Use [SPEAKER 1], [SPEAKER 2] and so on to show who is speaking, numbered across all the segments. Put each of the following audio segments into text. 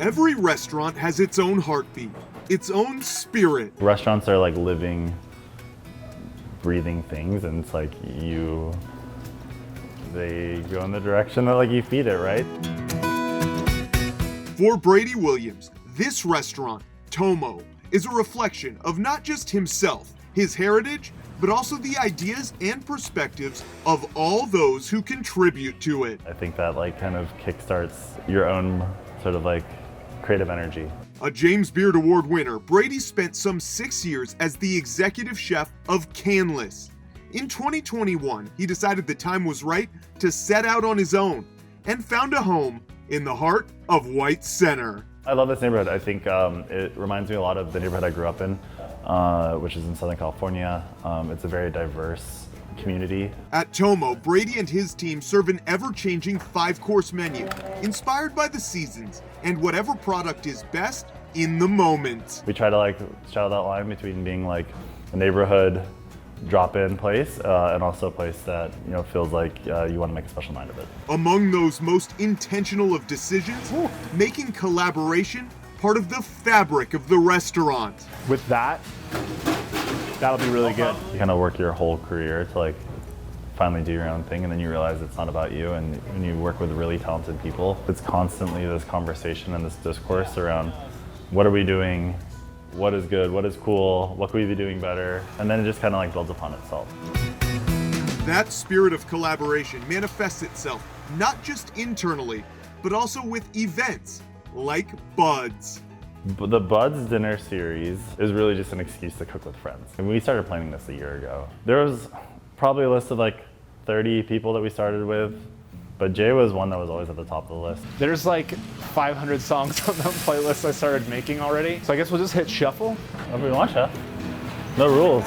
[SPEAKER 1] Every restaurant has its own heartbeat, its own spirit.
[SPEAKER 2] Restaurants are like living, breathing things, and it's like they go in the direction that like you feed it, right?
[SPEAKER 1] For Brady Williams, this restaurant, TOMO, is a reflection of not just himself, his heritage, but also the ideas and perspectives of all those who contribute to it.
[SPEAKER 2] I think that like kind of kickstarts your own sort of like creative energy.
[SPEAKER 1] A James Beard Award winner, Brady spent some 6 years as the executive chef of Canlis. In 2021, he decided the time was right to set out on his own and found a home in the heart of White Center.
[SPEAKER 2] I love this neighborhood. I think it reminds me a lot of the neighborhood I grew up in, which is in Southern California. It's a very diverse community.
[SPEAKER 1] At TOMO, Brady and his team serve an ever-changing 5-course menu, inspired by the seasons and whatever product is best in the moment.
[SPEAKER 2] We try to like straddle that line between being like a neighborhood drop-in place and also a place that feels like you want to make a special night of it.
[SPEAKER 1] Among those most intentional of decisions, making collaboration part of the fabric of the restaurant.
[SPEAKER 3] With that, that'll be really good.
[SPEAKER 2] You kind of work your whole career to like finally do your own thing, and then you realize it's not about you, and when you work with really talented people, it's constantly this conversation and this discourse around what are we doing, what is good, what is cool, what could we be doing better, and then it just kind of like builds upon itself.
[SPEAKER 1] That spirit of collaboration manifests itself not just internally, but also with events like Buds.
[SPEAKER 2] But the Buds dinner series is really just an excuse to cook with friends. And we started planning this a year ago. There was probably a list of like 30 people that we started with, but Jay was one that was always at the top of the list.
[SPEAKER 3] There's like 500 songs on the playlist I started making already. So I guess we'll just hit shuffle.
[SPEAKER 2] Whatever we want, chef. No rules.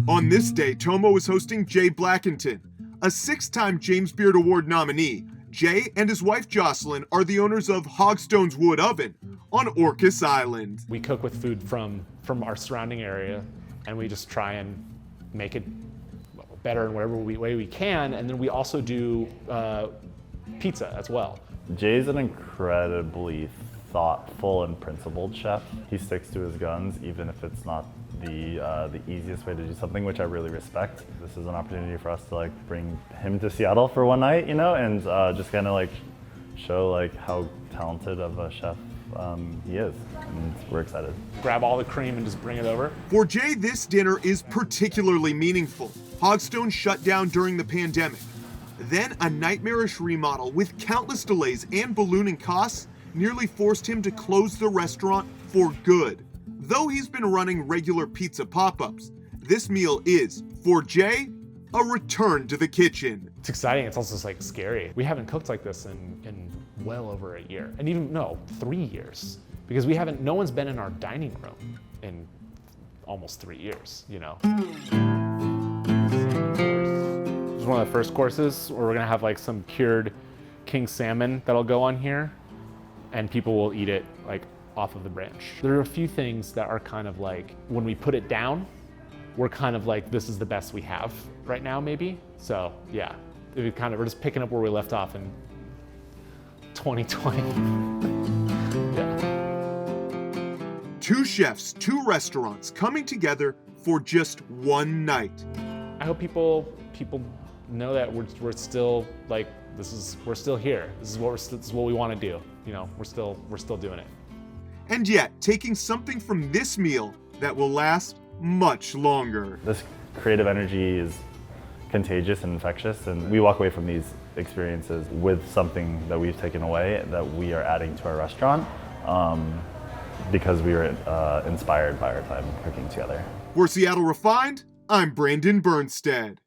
[SPEAKER 1] On this day, TOMO is hosting Jay Blackington, a 6-time James Beard Award nominee. Jay and his wife Jocelyn are the owners of Hogstone's Wood Oven on Orcas Island.
[SPEAKER 3] We cook with food from our surrounding area, and we just try and make it better in whatever way we can. And then we also do pizza as well.
[SPEAKER 2] Jay's an incredibly thoughtful and principled chef. He sticks to his guns, even if it's not the easiest way to do something, which I really respect. This is an opportunity for us to like bring him to Seattle for one night, and just kind of like show like how talented of a chef he is, and we're excited.
[SPEAKER 3] Grab all the cream and just bring it over.
[SPEAKER 1] For Jay, this dinner is particularly meaningful. Hogstone shut down during the pandemic. Then a nightmarish remodel with countless delays and ballooning costs nearly forced him to close the restaurant for good. Though he's been running regular pizza pop-ups, this meal is, for Jay, a return to the kitchen.
[SPEAKER 3] It's exciting, it's also like scary. We haven't cooked like this in well over a year, and even, no, 3 years. Because no one's been in our dining room in almost 3 years, This is one of the first courses where we're gonna have like some cured king salmon that'll go on here, and people will eat it like off of the branch. There are a few things that are kind of like, when we put it down, we're kind of like, this is the best we have right now, maybe. So yeah, we're just picking up where we left off in 2020. Yeah.
[SPEAKER 1] 2 chefs, 2 restaurants coming together for just one night.
[SPEAKER 3] I hope people know that we're still like, we're still here. This is what we want to do. We're still doing it.
[SPEAKER 1] And yet, taking something from this meal that will last much longer.
[SPEAKER 2] This creative energy is contagious and infectious, and we walk away from these experiences with something that we've taken away that we are adding to our restaurant because we were inspired by our time cooking together.
[SPEAKER 1] For Seattle Refined, I'm Brandon Bernstead.